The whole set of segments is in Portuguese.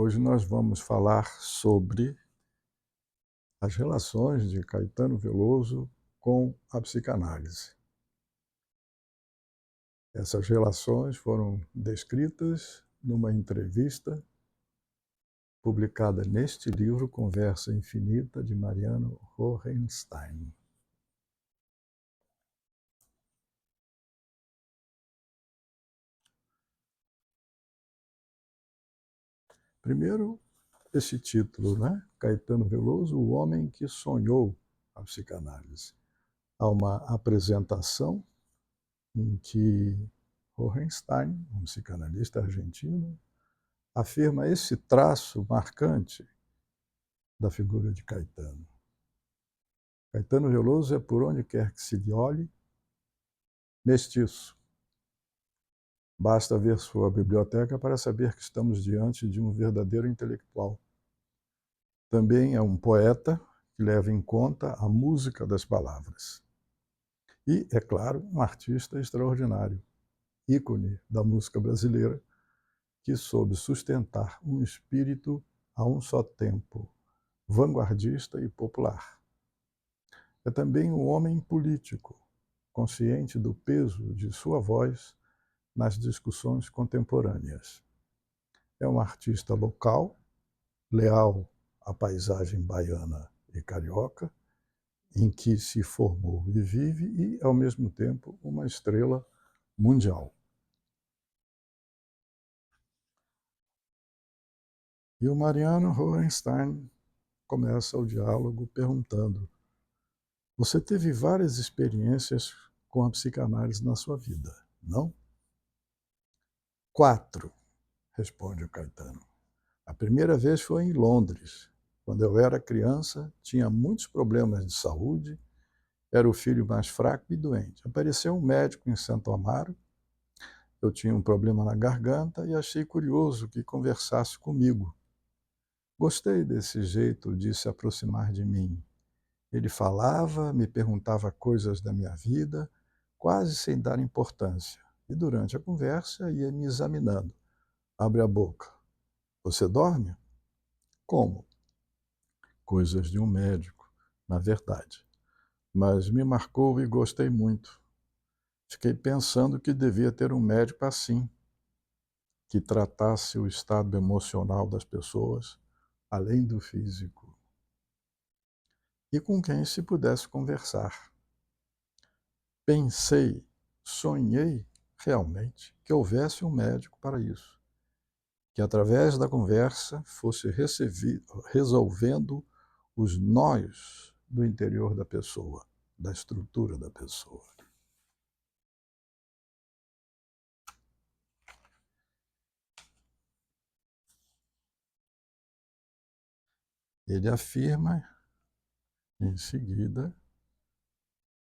Hoje nós vamos falar sobre as relações de Caetano Veloso com a psicanálise. Essas relações foram descritas numa entrevista publicada neste livro, Conversa Infinita, de Mariano Hohenstein. Primeiro, esse título, né? Caetano Veloso, o homem que sonhou a psicanálise. Há uma apresentação em que Hohenstein, um psicanalista argentino, afirma esse traço marcante da figura de Caetano. Caetano Veloso é, por onde quer que se lhe olhe, mestiço. Basta ver sua biblioteca para saber que estamos diante de um verdadeiro intelectual. Também é um poeta que leva em conta a música das palavras. E, é claro, um artista extraordinário, ícone da música brasileira, que soube sustentar um espírito a um só tempo vanguardista e popular. É também um homem político, consciente do peso de sua voz nas discussões contemporâneas. É um artista local, leal à paisagem baiana e carioca, em que se formou e vive, e, ao mesmo tempo, uma estrela mundial. E o Mariano Hohenstein começa o diálogo perguntando: você teve várias experiências com a psicanálise na sua vida, não? 4, responde o Caetano. A primeira vez foi em Londres. Quando eu era criança, tinha muitos problemas de saúde, era o filho mais fraco e doente. Apareceu um médico em Santo Amaro, eu tinha um problema na garganta e achei curioso que conversasse comigo. Gostei desse jeito de se aproximar de mim. Ele falava, me perguntava coisas da minha vida, quase sem dar importância. E durante a conversa ia me examinando. Abre a boca. Você dorme? Como? Coisas de um médico, na verdade. Mas me marcou e gostei muito. Fiquei pensando que devia ter um médico assim, que tratasse o estado emocional das pessoas, além do físico, e com quem se pudesse conversar. Pensei, sonhei realmente que houvesse um médico para isso, que através da conversa fosse resolvendo os nós do interior da pessoa, da estrutura da pessoa. Ele afirma, em seguida,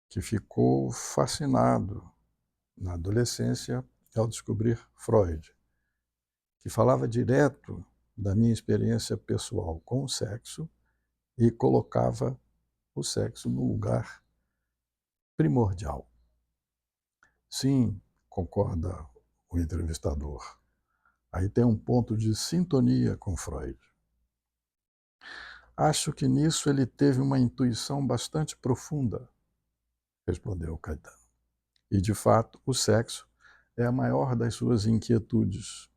que ficou fascinado na adolescência ao descobrir Freud, que falava direto da minha experiência pessoal com o sexo e colocava o sexo no lugar primordial. Sim, concorda o entrevistador. Aí tem um ponto de sintonia com Freud. Acho que nisso ele teve uma intuição bastante profunda, respondeu Caetano. E, de fato, o sexo é a maior das suas inquietudes.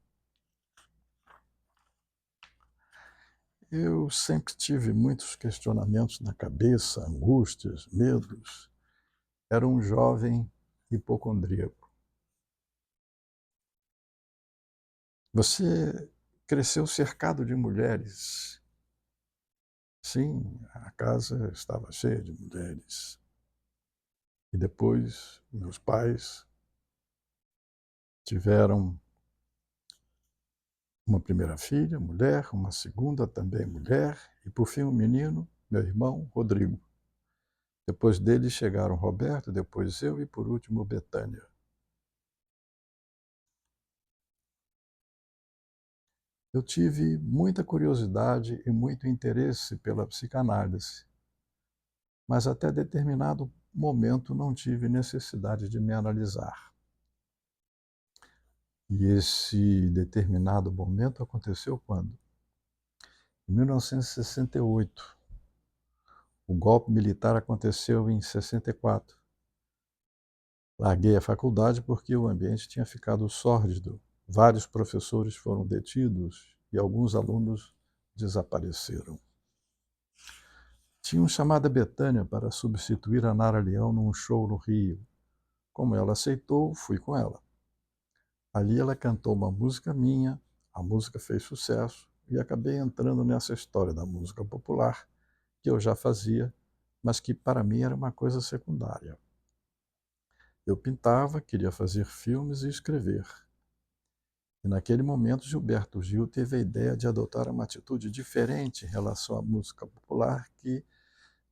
Eu sempre tive muitos questionamentos na cabeça, angústias, medos. Era um jovem hipocondríaco. Você cresceu cercado de mulheres. Sim, a casa estava cheia de mulheres. E depois, meus pais tiveram uma primeira filha, mulher, uma segunda também mulher, e por fim um menino, meu irmão, Rodrigo. Depois dele chegaram Roberto, depois eu e por último Betânia. Eu tive muita curiosidade e muito interesse pela psicanálise, mas até determinado momento não tive necessidade de me analisar. E esse determinado momento aconteceu quando? Em 1968, o golpe militar aconteceu em 64. Larguei a faculdade porque o ambiente tinha ficado sórdido. Vários professores foram detidos e alguns alunos desapareceram. Tinham chamado a Bethânia para substituir a Nara Leão num show no Rio. Como ela aceitou, fui com ela. Ali ela cantou uma música minha, a música fez sucesso e acabei entrando nessa história da música popular, que eu já fazia, mas que para mim era uma coisa secundária. Eu pintava, queria fazer filmes e escrever. E naquele momento Gilberto Gil teve a ideia de adotar uma atitude diferente em relação à música popular que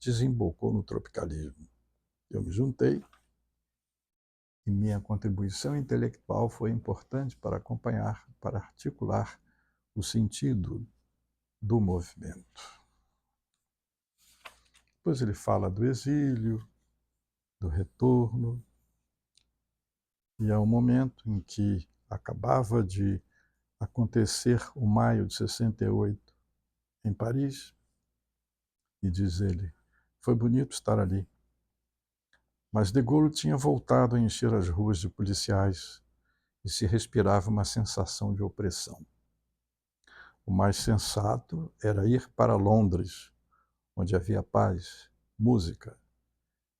desembocou no tropicalismo. Eu me juntei e minha contribuição intelectual foi importante para acompanhar, para articular o sentido do movimento. Depois ele fala do exílio, do retorno, e é um momento em que acabava de acontecer o maio de 68 em Paris, e diz ele, foi bonito estar ali, mas de Gaulle tinha voltado a encher as ruas de policiais e se respirava uma sensação de opressão. O mais sensato era ir para Londres, onde havia paz, música.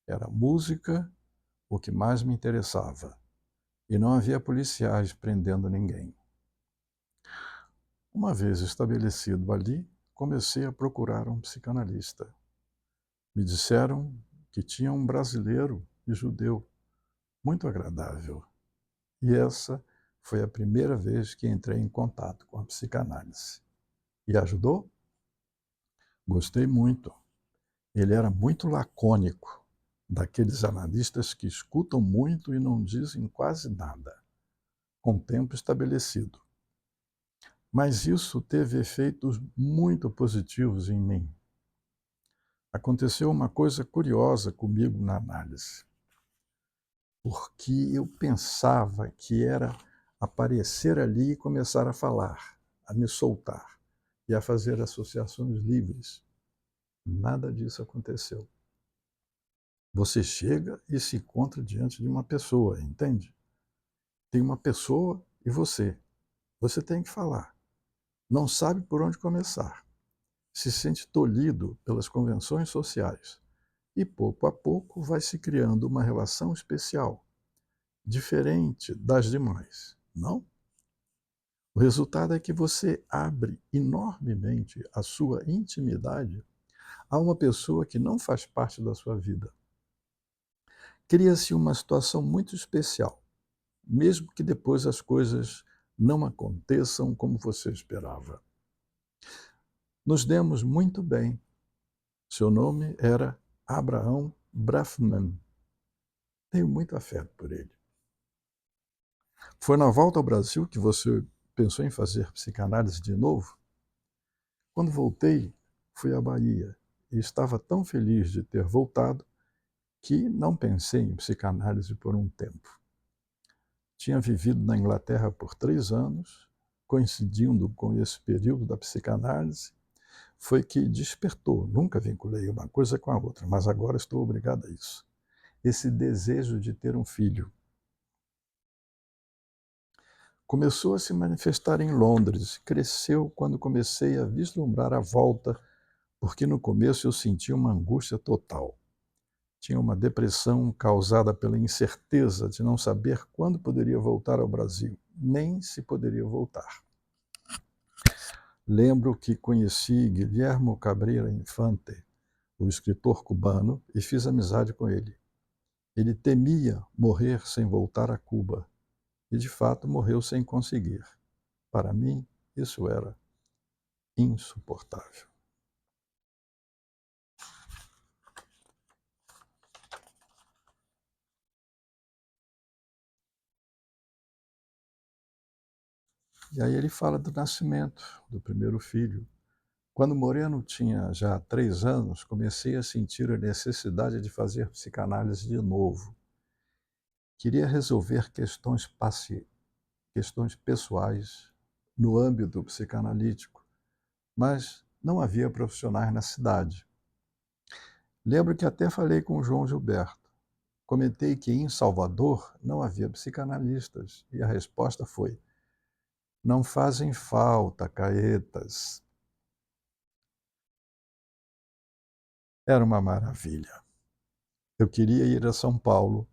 Era música o que mais me interessava, e não havia policiais prendendo ninguém. Uma vez estabelecido ali, comecei a procurar um psicanalista. Me disseram que tinha um brasileiro e judeu, muito agradável. E essa foi a primeira vez que entrei em contato com a psicanálise. E ajudou? Gostei muito. Ele era muito lacônico, daqueles analistas que escutam muito e não dizem quase nada, com tempo estabelecido. Mas isso teve efeitos muito positivos em mim. Aconteceu uma coisa curiosa comigo na análise, porque eu pensava que era aparecer ali e começar a falar, a me soltar e a fazer associações livres. Nada disso aconteceu. Você chega e se encontra diante de uma pessoa, entende? Tem uma pessoa e você. Você tem que falar. Não sabe por onde começar. Se sente tolhido pelas convenções sociais. E pouco a pouco vai se criando uma relação especial, diferente das demais, não? O resultado é que você abre enormemente a sua intimidade a uma pessoa que não faz parte da sua vida. Cria-se uma situação muito especial, mesmo que depois as coisas não aconteçam como você esperava. Nos demos muito bem. Seu nome era Abraham Brafman. Tenho muito afeto por ele. Foi na volta ao Brasil que você pensou em fazer psicanálise de novo? Quando voltei, fui à Bahia e estava tão feliz de ter voltado que não pensei em psicanálise por um tempo. Tinha vivido na Inglaterra por 3 anos, coincidindo com esse período da psicanálise, foi que despertou. Nunca vinculei uma coisa com a outra, mas agora estou obrigado a isso. Esse desejo de ter um filho. Começou a se manifestar em Londres, cresceu quando comecei a vislumbrar a volta, porque no começo eu sentia uma angústia total. Tinha uma depressão causada pela incerteza de não saber quando poderia voltar ao Brasil, nem se poderia voltar. Lembro que conheci Guilherme Cabreira Infante, o escritor cubano, e fiz amizade com ele. Ele temia morrer sem voltar a Cuba, e de fato morreu sem conseguir. Para mim, isso era insuportável. E aí ele fala do nascimento do primeiro filho. Quando Moreno tinha já 3 anos, comecei a sentir a necessidade de fazer psicanálise de novo. Queria resolver questões pessoais no âmbito psicanalítico, mas não havia profissionais na cidade. Lembro que até falei com o João Gilberto. Comentei que em Salvador não havia psicanalistas e a resposta foi: não fazem falta, caetas. Era uma maravilha. Eu queria ir a São Paulo,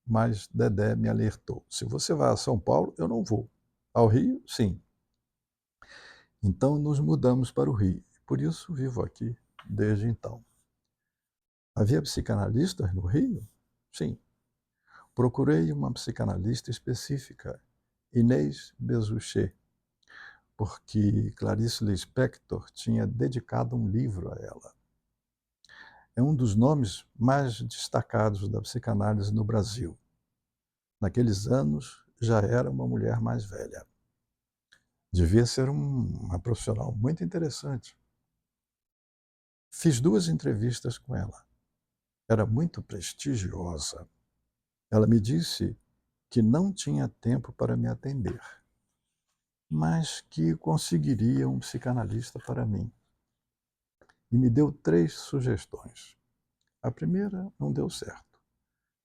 mas Dedé me alertou: se você vai a São Paulo, eu não vou. Ao Rio, sim. Então nos mudamos para o Rio. Por isso vivo aqui desde então. Havia psicanalistas no Rio? Sim. Procurei uma psicanalista específica, Inês Bezuchet, porque Clarice Lispector tinha dedicado um livro a ela. É um dos nomes mais destacados da psicanálise no Brasil. Naqueles anos, já era uma mulher mais velha. Devia ser uma profissional muito interessante. Fiz 2 entrevistas com ela. Era muito prestigiosa. Ela me disse que não tinha tempo para me atender, mas que conseguiria um psicanalista para mim. E me deu 3 sugestões. A primeira não deu certo.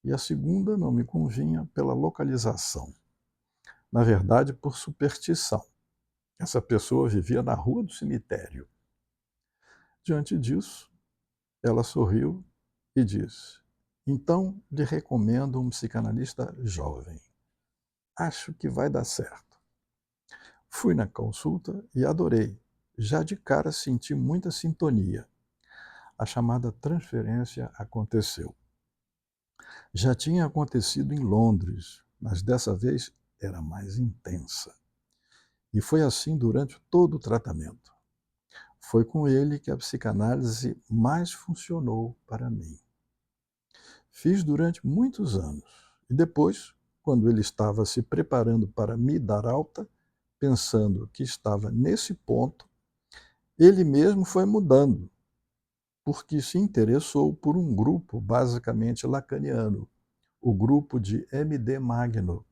E a segunda não me convinha pela localização. Na verdade, por superstição. Essa pessoa vivia na rua do cemitério. Diante disso, ela sorriu e disse: então lhe recomendo um psicanalista jovem. Acho que vai dar certo. Fui na consulta e adorei. Já de cara senti muita sintonia. A chamada transferência aconteceu. Já tinha acontecido em Londres, mas dessa vez era mais intensa. E foi assim durante todo o tratamento. Foi com ele que a psicanálise mais funcionou para mim. Fiz durante muitos anos. E depois, quando ele estava se preparando para me dar alta, pensando que estava nesse ponto, ele mesmo foi mudando, porque se interessou por um grupo basicamente lacaniano, o grupo de M.D. Magno.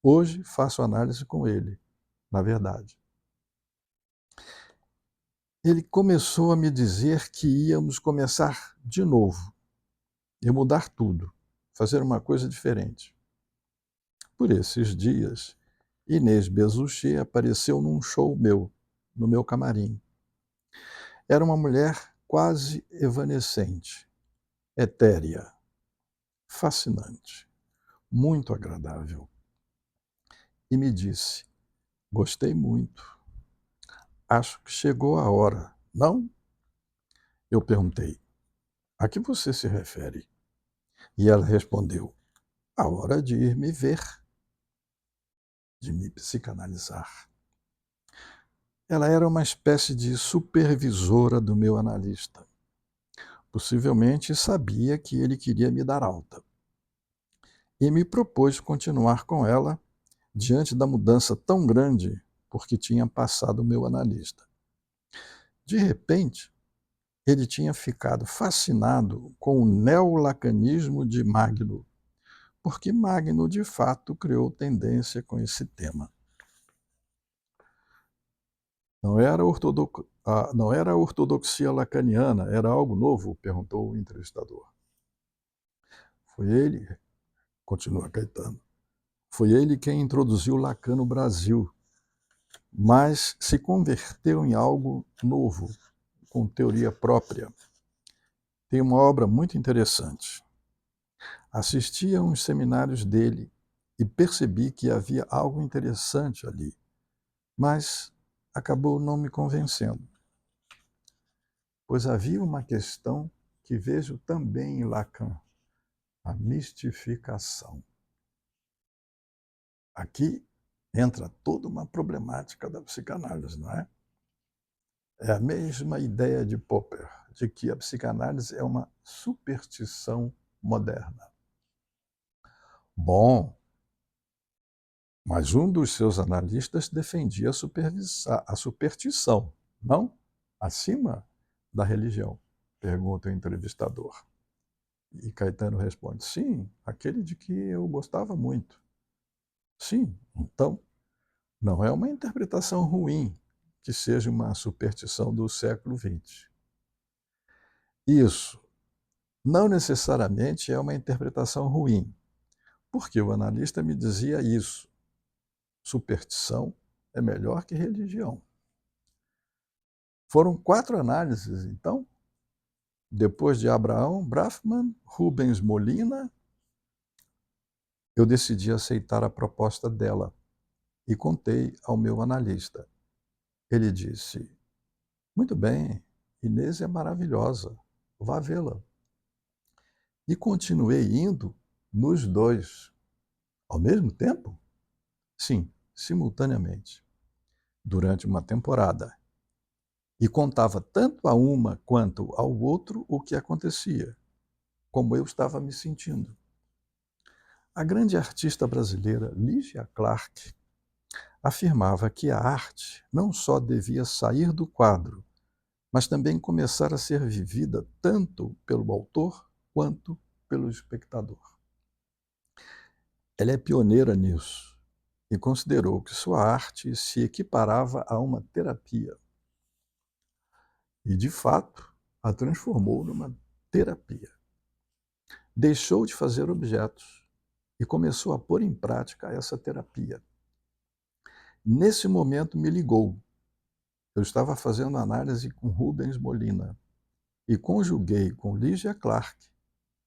Hoje faço análise com ele, na verdade. Ele começou a me dizer que íamos começar de novo, e mudar tudo, fazer uma coisa diferente. Por esses dias, Inês Bezuchet apareceu num show meu, no meu camarim. Era uma mulher quase evanescente, etérea, fascinante, muito agradável. E me disse: gostei muito. Acho que chegou a hora, não? Eu perguntei: a que você se refere? E ela respondeu: a hora de ir me ver, de me psicanalizar. Ela era uma espécie de supervisora do meu analista. Possivelmente sabia que ele queria me dar alta. E me propôs continuar com ela diante da mudança tão grande porque tinha passado o meu analista. De repente, ele tinha ficado fascinado com o neolacanismo de Magno, porque Magno, de fato, criou tendência com esse tema. Não era a ortodoxia lacaniana, era algo novo? Perguntou o entrevistador. Foi ele, continua Caetano, foi ele quem introduziu Lacan no Brasil, mas se converteu em algo novo, com teoria própria. Tem uma obra muito interessante. Assisti a uns seminários dele e percebi que havia algo interessante ali, mas acabou não me convencendo, pois havia uma questão que vejo também em Lacan: a mistificação. Aqui entra toda uma problemática da psicanálise, não é? É a mesma ideia de Popper, de que a psicanálise é uma superstição moderna. Bom, mas um dos seus analistas defendia a superstição, não? Acima da religião, pergunta o entrevistador. E Caetano responde: sim, aquele de que eu gostava muito. Sim, então, não é uma interpretação ruim, que seja uma superstição do século XX. Isso não necessariamente é uma interpretação ruim, porque o analista me dizia isso. Superstição é melhor que religião. Foram 4 análises, então, depois de Abraham Brafman, Rubens Molina, eu decidi aceitar a proposta dela e contei ao meu analista. Ele disse: muito bem, Inês é maravilhosa, vá vê-la. E continuei indo nos 2. Ao mesmo tempo? Sim, simultaneamente, durante uma temporada. E contava tanto a uma quanto ao outro o que acontecia, como eu estava me sentindo. A grande artista brasileira Lígia Clark afirmava que a arte não só devia sair do quadro, mas também começar a ser vivida tanto pelo autor quanto pelo espectador. Ela é pioneira nisso e considerou que sua arte se equiparava a uma terapia. E, de fato, a transformou numa terapia. Deixou de fazer objetos e começou a pôr em prática essa terapia. Nesse momento me ligou. Eu estava fazendo análise com Rubens Molina e conjuguei com Lígia Clark,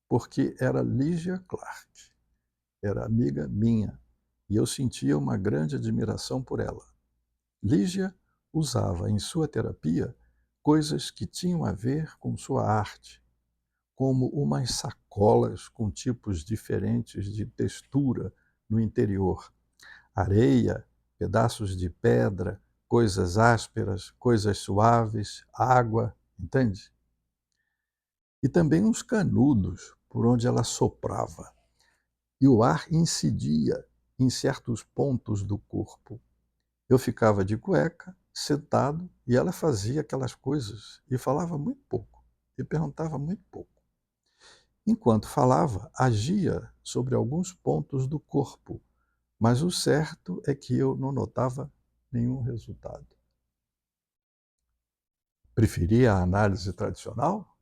porque era Lígia Clark, era amiga minha, e eu sentia uma grande admiração por ela. Lígia usava em sua terapia coisas que tinham a ver com sua arte, como umas sacolas com tipos diferentes de textura no interior, areia, pedaços de pedra, coisas ásperas, coisas suaves, água, entende? E também uns canudos por onde ela soprava. E o ar incidia em certos pontos do corpo. Eu ficava de cueca, sentado, e ela fazia aquelas coisas e falava muito pouco, e perguntava muito pouco. Enquanto falava, agia sobre alguns pontos do corpo, mas o certo é que eu não notava nenhum resultado. Preferia a análise tradicional?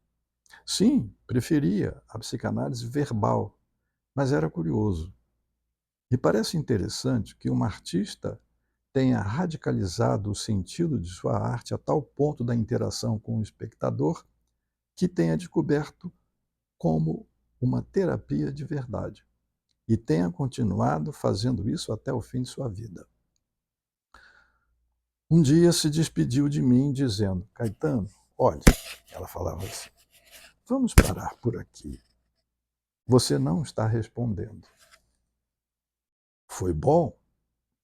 Sim, preferia a psicanálise verbal, mas era curioso. Me parece interessante que uma artista tenha radicalizado o sentido de sua arte a tal ponto da interação com o espectador que tenha descoberto como uma terapia de verdade e tenha continuado fazendo isso até o fim de sua vida. Um dia se despediu de mim dizendo: Caetano, olha, ela falava assim, vamos parar por aqui. Você não está respondendo. Foi bom,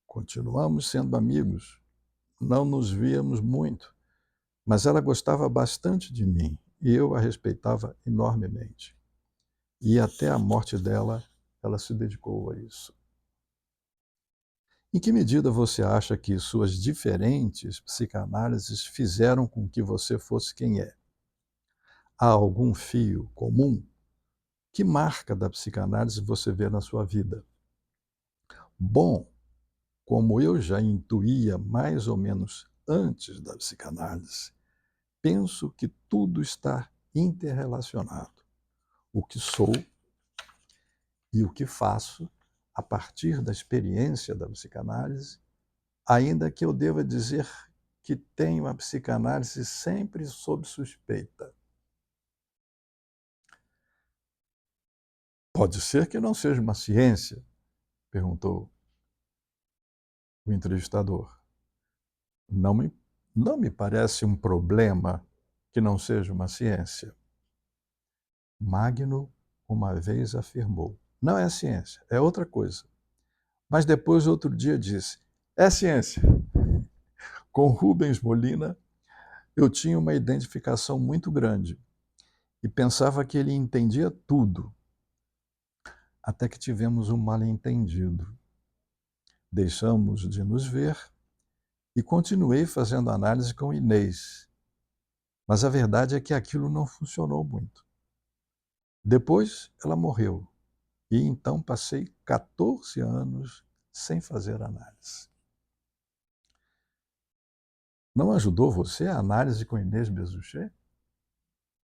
continuamos sendo amigos, não nos víamos muito, mas ela gostava bastante de mim e eu a respeitava enormemente. E até a morte dela, ela se dedicou a isso. Em que medida você acha que suas diferentes psicanálises fizeram com que você fosse quem é? Há algum fio comum? Que marca da psicanálise você vê na sua vida? Bom, como eu já intuía mais ou menos antes da psicanálise, penso que tudo está interrelacionado. O que sou e o que faço a partir da experiência da psicanálise, ainda que eu deva dizer que tenho a psicanálise sempre sob suspeita. Pode ser que não seja uma ciência? Perguntou o entrevistador. Não me parece um problema que não seja uma ciência. Magno uma vez afirmou: não é ciência, é outra coisa. Mas depois, outro dia, disse: é ciência. Com Rubens Molina, eu tinha uma identificação muito grande e pensava que ele entendia tudo, até que tivemos um mal-entendido. Deixamos de nos ver e continuei fazendo análise com Inês. Mas a verdade é que aquilo não funcionou muito. Depois ela morreu e então passei 14 anos sem fazer análise. Não ajudou você a análise com Inês Bezuchet?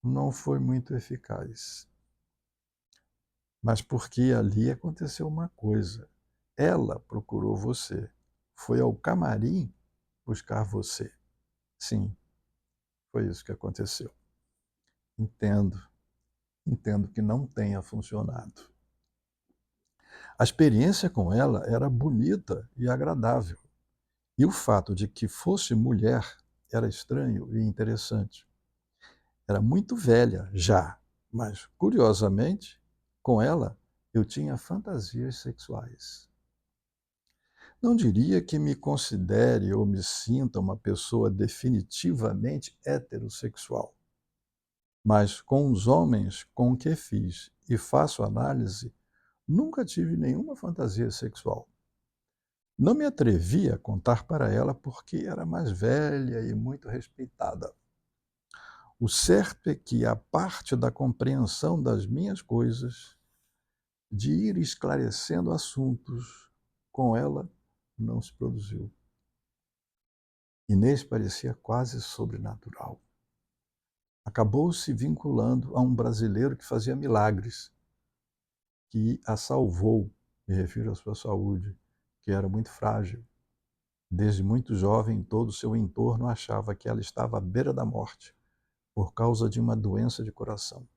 Não foi muito eficaz. Mas porque ali aconteceu uma coisa. Ela procurou você. Foi ao camarim buscar você. Sim, foi isso que aconteceu. Entendo que não tenha funcionado. A experiência com ela era bonita e agradável. E o fato de que fosse mulher era estranho e interessante. Era muito velha já, mas, curiosamente, com ela eu tinha fantasias sexuais. Não diria que me considere ou me sinta uma pessoa definitivamente heterossexual, mas com os homens com que fiz e faço análise, nunca tive nenhuma fantasia sexual. Não me atrevi a contar para ela porque era mais velha e muito respeitada. O certo é que a parte da compreensão das minhas coisas, de ir esclarecendo assuntos com ela, não se produziu. Inês parecia quase sobrenatural. Acabou se vinculando a um brasileiro que fazia milagres, que a salvou, me refiro à sua saúde, que era muito frágil. Desde muito jovem, todo o seu entorno achava que ela estava à beira da morte, por causa de uma doença de coração.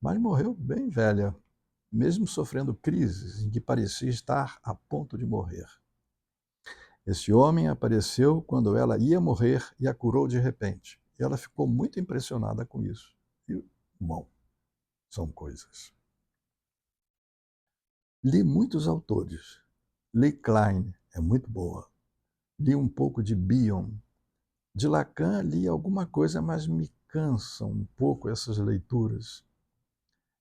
Mas morreu bem velha, mesmo sofrendo crises em que parecia estar a ponto de morrer. Esse homem apareceu quando ela ia morrer e a curou de repente. E ela ficou muito impressionada com isso. E, bom, são coisas. Li muitos autores. Li Klein, é muito boa. Li um pouco de Bion. De Lacan li alguma coisa, mas me cansam um pouco essas leituras.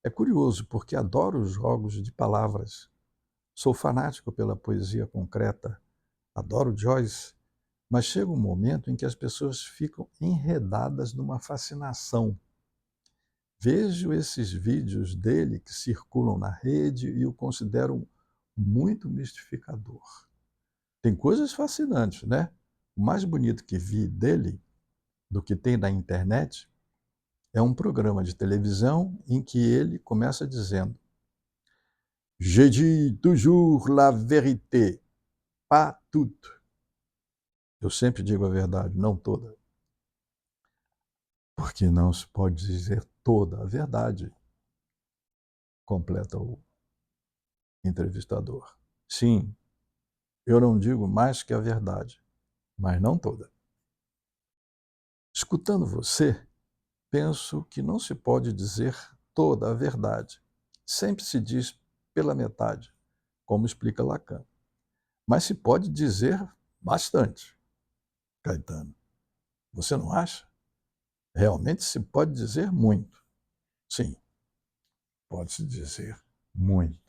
É curioso, porque adoro os jogos de palavras. Sou fanático pela poesia concreta. Adoro Joyce. Mas chega um momento em que as pessoas ficam enredadas numa fascinação. Vejo esses vídeos dele que circulam na rede e o considero muito mistificador. Tem coisas fascinantes, né? O mais bonito que vi dele, do que tem na internet, é um programa de televisão em que ele começa dizendo: Je dis toujours la vérité, pas toute. Eu sempre digo a verdade, não toda. Porque não se pode dizer toda a verdade, completa o entrevistador. Sim, eu não digo mais que a verdade, mas não toda. Escutando você, penso que não se pode dizer toda a verdade. Sempre se diz pela metade, como explica Lacan. Mas se pode dizer bastante, Caetano. Você não acha? Realmente se pode dizer muito. Sim, pode-se dizer muito.